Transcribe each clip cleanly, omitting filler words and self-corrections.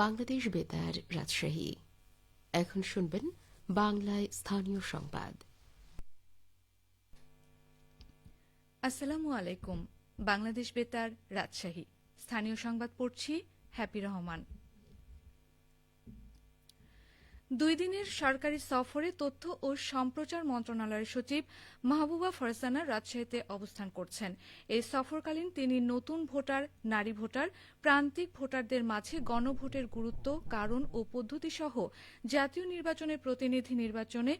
বাংলাদেশ বেতার রাজশাহী। এখন শুনবেন বাংলায় স্থানীয় সংবাদ। আসসালামু আলাইকুম। বাংলাদেশ বেতার রাজশাহী স্থানীয় সংবাদ পড়ছি হ্যাপি রহমান। 2 দিনের সরকারি সফরে তথ্য ও সম্প্রচার মন্ত্রণালয়ের সচিব মাহবুবা ফরজানা রাজশাহীতে অবস্থান করছেন। এই সফরকালীন তিনি নতুন ভোটার, নারী ভোটার, প্রান্তিক ভোটারদের মাঝে গণভোটের গুরুত্ব, কারণ ও পদ্ধতি সহ জাতীয় নির্বাচনের প্রতিনিধি নির্বাচনে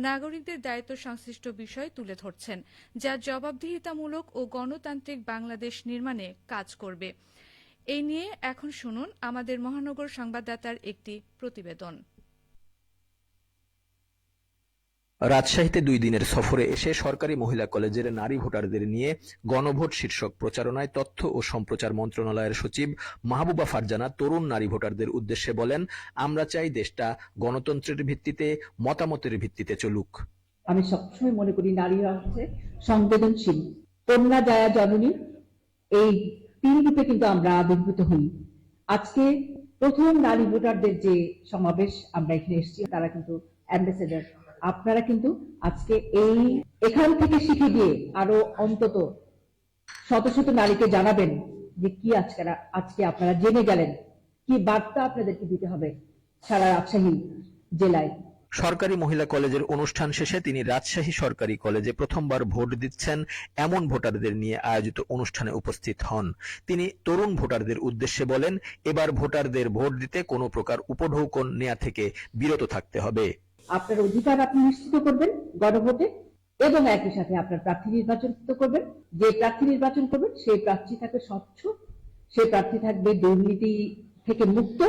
নাগরিকদের দায়িত্ব সংশ্লিষ্ট বিষয় তুলে ধরছেন, যা জবাবদিহিতামূলক ও গণতান্ত্রিক বাংলাদেশ নির্মাণে কাজ করবে। এই নিয়ে এখন শুনুন আমাদের মহানগর সংবাদদাতার একটি প্রতিবেদন। রাজশাহীতে 2 দিনের সফরে এসে সরকারি মহিলা কলেজের নারী ভোটারদের নিয়ে গণভোট শীর্ষক প্রচারণায় তথ্য ও সম্প্রচার মন্ত্রণালয়ের সচিব মাহবুবা ফারজানা তরুণ নারী ভোটারদের উদ্দেশ্যে বলেন, আমরা চাই দেশটা গণতন্ত্রের ভিত্তিতে, মতামতের ভিত্তিতে চলুক। আমি সবসময় মনে করি নারীরা হচ্ছে সংবেদনশীল, কন্যা জায়া জননী, এই 3 রূপে কিন্তু আমরা আবির্ভূত হই। আজকে প্রথম নারী ভোটারদের যে সমাবেশ আমরা এখানে এসেছি, তারা কিন্তু অ্যাম্বাসেডর। আপনারা কিন্তু আজকে এখান থেকে শিখে গিয়ে আরো অন্তত শত শত নারীকে জানাবেন যে কি আজকে আপনারা জেনে গেলেন, কি বার্তা আপনাদেরকে দিতে হবে সারা রাজশাহী জেলায়। সরকারি মহিলা কলেজের অনুষ্ঠান শেষে তিনি রাজশাহী সরকারি কলেজে প্রথমবার ভোট দিচ্ছেন এমন ভোটারদের নিয়ে আয়োজিত অনুষ্ঠানে উপস্থিত হন। তিনি তরুণ ভোটারদের উদ্দেশ্যে বলেন, এবার ভোটারদের ভোট দিতে কোনো প্রকার উপঢৌকন নেওয়া থেকে বিরত থাকতে হবে। আপনার অধিকার আপনি নিশ্চিত করবেন গণভোটে, এবং একই সাথে আপনার প্রার্থী নির্বাচন করবেন। যে প্রার্থী নির্বাচন করবেন সেই প্রার্থী থাকবে স্বচ্ছ, সেই প্রার্থী থাকবে দুর্নীতি থেকে মুক্ত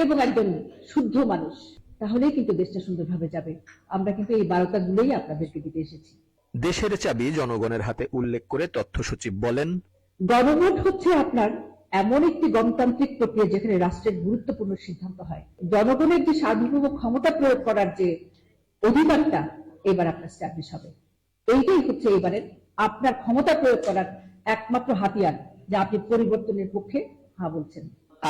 এবং একজন শুদ্ধ মানুষ। তাহলেই কিন্তু দেশটা সুন্দরভাবে যাবে। আমরা কিন্তু এই বার্তাগুলোই আপনাদেরকে দিতে এসেছি। দেশের চাবি জনগণের হাতে উল্লেখ করে তথ্য সচিব বলেন, গণভোট হচ্ছে আপনার এমন একটি গণতান্ত্রিক প্রক্রিয়া যেখানে রাষ্ট্রের গুরুত্বপূর্ণ সিদ্ধান্ত হয়। জনগণের যে সার্বভৌম ক্ষমতা প্রয়োগ করার যে অধিকারটা এবার আপনার স্ট্যাবলিশ হবে। এইটাই হচ্ছে এবারের আপনার ক্ষমতা প্রয়োগ করার একমাত্র হাতিয়ার, যা আপনি পরিবর্তনের পক্ষে হ্যাঁ বলছেন।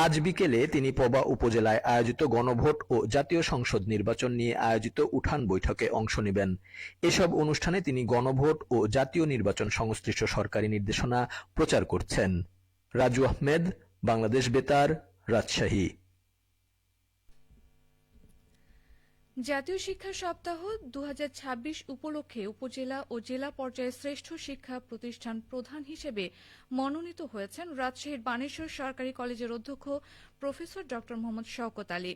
আজ বিকেলে তিনি পবা উপজেলায় আয়োজিত গণভোট ও জাতীয় সংসদ নির্বাচন নিয়ে আয়োজিত উঠান বৈঠকে অংশ নেবেন। এসব অনুষ্ঠানে তিনি গণভোট ও জাতীয় নির্বাচন সংশ্লিষ্ট সরকারি নির্দেশনা প্রচার করছেন। রাজু আহমেদ, বাংলাদেশ বেতার, রাজশাহী। জাতীয় শিক্ষা সপ্তাহ 2026 উপলক্ষে উপজেলা ও জেলা পর্যায়ে শ্রেষ্ঠ শিক্ষা প্রতিষ্ঠান প্রধান হিসেবে মনোনীত হয়েছেন রাজশাহীর বানেশ্বর সরকারি কলেজের অধ্যক্ষ প্রফেসর ড মোহাম্মদ শওকত আলী।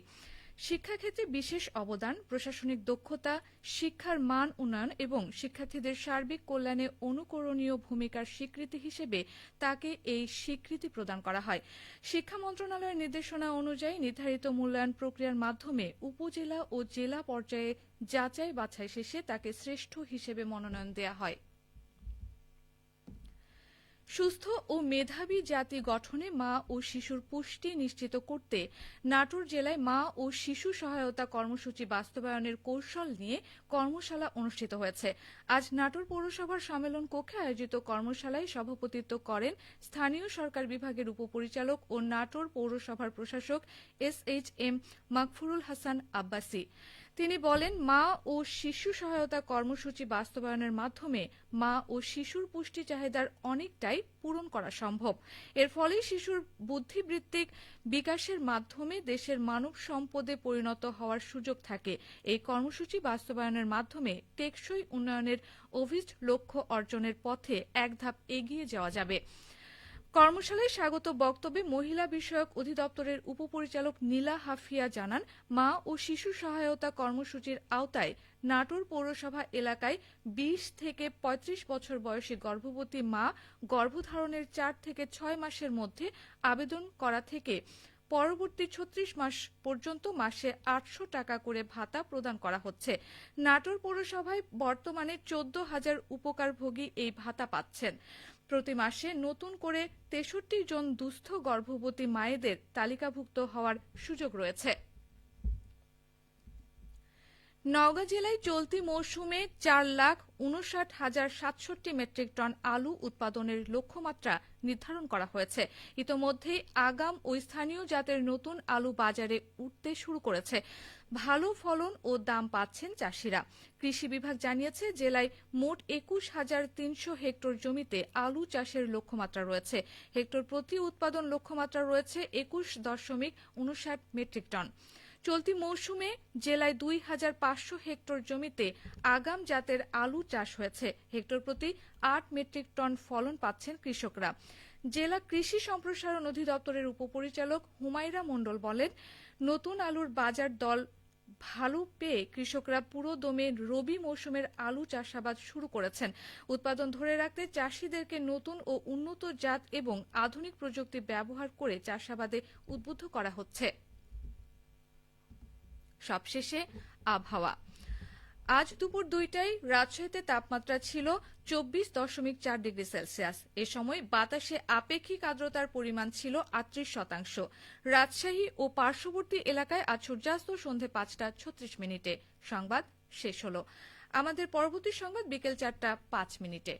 শিক্ষাক্ষেত্রে বিশেষ অবদান, প্রশাসনিক দক্ষতা, শিক্ষার মান উন্নয়ন এবং শিক্ষার্থীদের সার্বিক কল্যাণে অনুকরণীয় ভূমিকার স্বীকৃতি হিসেবে তাকে এই স্বীকৃতি প্রদান করা হয়। শিক্ষা মন্ত্রণালয়ের নির্দেশনা অনুযায়ী নির্ধারিত মূল্যায়ন প্রক্রিয়ার মাধ্যমে উপজেলা ও জেলা পর্যায়ে যাচাই বাছাই শেষে তাকে শ্রেষ্ঠ হিসেবে মনোনয়ন দেওয়া হয়। সুস্থ ও মেধাবী জাতি গঠনে মা ও শিশুর পুষ্টি নিশ্চিত করতে নাটোর জেলায় মা ও শিশু সহায়তা কর্মসূচি বাস্তবায়নের কৌশল নিয়ে কর্মশালা অনুষ্ঠিত হয়েছে। আজ নাটোর পৌরসভার সম্মেলন কক্ষে আয়োজিত কর্মশালায় সভাপতিত্ব করেন স্থানীয় সরকার বিভাগের উপপরিচালক ও নাটোর পৌরসভার প্রশাসক SHM মাগফুরুল হাসান আব্বাসী। তিনি বলেন, মা ও শিশু সহায়তা কর্মসূচি বাস্তবায়নের মাধ্যমে মা ও শিশুর পুষ্টি চাহিদার অনেকটাই পূরণ করা সম্ভব। এর ফলে শিশুর বুদ্ধিবৃত্তিক বিকাশের মাধ্যমে দেশের মানব সম্পদে পরিণত হওয়ার সুযোগ থাকে। এই কর্মসূচি বাস্তবায়নের মাধ্যমে টেকসই উন্নয়নের অভিষ্ট লক্ষ্য অর্জনের পথে এক ধাপ এগিয়ে যাওয়া যাবে। কর্মশালায় স্বাগত বক্তব্যে মহিলা বিষয়ক অধিদপ্তরের উপপরিচালক নীলা হাফিয়া জানান, মা ও শিশু সহায়তা কর্মসূচির আওতায় নাটোর পৌরসভা এলাকায় 20 থেকে 35 বছর বয়সী গর্ভবতী মা গর্ভধারণের 4 থেকে 6 মাসের মধ্যে আবেদন করা থেকে পরবর্তী 36 মাস পর্যন্ত মাসে 800 টাকা করে ভাতা প্রদান করা হচ্ছে। নাটোর পৌরসভায় বর্তমানে 14,000 উপকারভোগী এই ভাতা পাচ্ছেন। প্রতি মাসে নতুন করে 63 জন দুস্থ গর্ভবতী মায়েদের তালিকাভুক্ত হওয়ার সুযোগ রয়েছে। নওগাঁ জেলায় চলতি মৌসুমে 4,59,760 মেট্রিক টন আলু উৎপাদনের লক্ষ্যমাত্রা নির্ধারণ করা হয়েছে। ইতোমধ্যেই আগাম ও স্থানীয় জাতের নতুন আলু বাজারে উঠতে শুরু করেছে। ভালো ফলন ও দাম পাচ্ছেন চাষিরা। কৃষি বিভাগ জানিয়েছে, জেলায় মোট 21,300 হেক্টর জমিতে আলু চাষের লক্ষ্যমাত্রা রয়েছে। হেক্টর প্রতি উৎপাদন লক্ষ্যমাত্রা রয়েছে 21.59 মেট্রিক টন। চলতি মৌসুমে জেলায় 2,500 হেক্টর জমিতে আগাম জাতের আলু চাষ হয়েছে। হেক্টর প্রতি 8 মেট্রিক টন ফলন পাচ্ছেন কৃষকরা। জেলা কৃষি সম্প্রসারণ অধিদপ্তরের উপপরিচালক হুমায়রা মণ্ডল বলেন, নতুন আলুর বাজার দল ভালো পেয়ে কৃষকরা পুরো দমে রবি মৌসুমের আলু চাষাবাদ শুরু করেছেন। উৎপাদন ধরে রাখতে চাষিদেরকে নতুন ও উন্নত জাত এবং আধুনিক প্রযুক্তি ব্যবহার করে চাষাবাদে উদ্বুদ্ধ করা হচ্ছে। সবশেষে আবহাওয়া। আজ দুপুর 2টায় রাজশাহীতে তাপমাত্রা ছিল 24.4 ডিগ্রি সেলসিয়াস। এ সময় বাতাসে আপেক্ষিক আর্দ্রতার পরিমাণ ছিল 38%। রাজশাহী ও পার্শ্ববর্তী এলাকায় আজ সূর্যাস্ত সন্ধ্যে 5:36 সংবাদ শেষ হলো। আমাদের পরবর্তী সংবাদ বিকেল 4:05।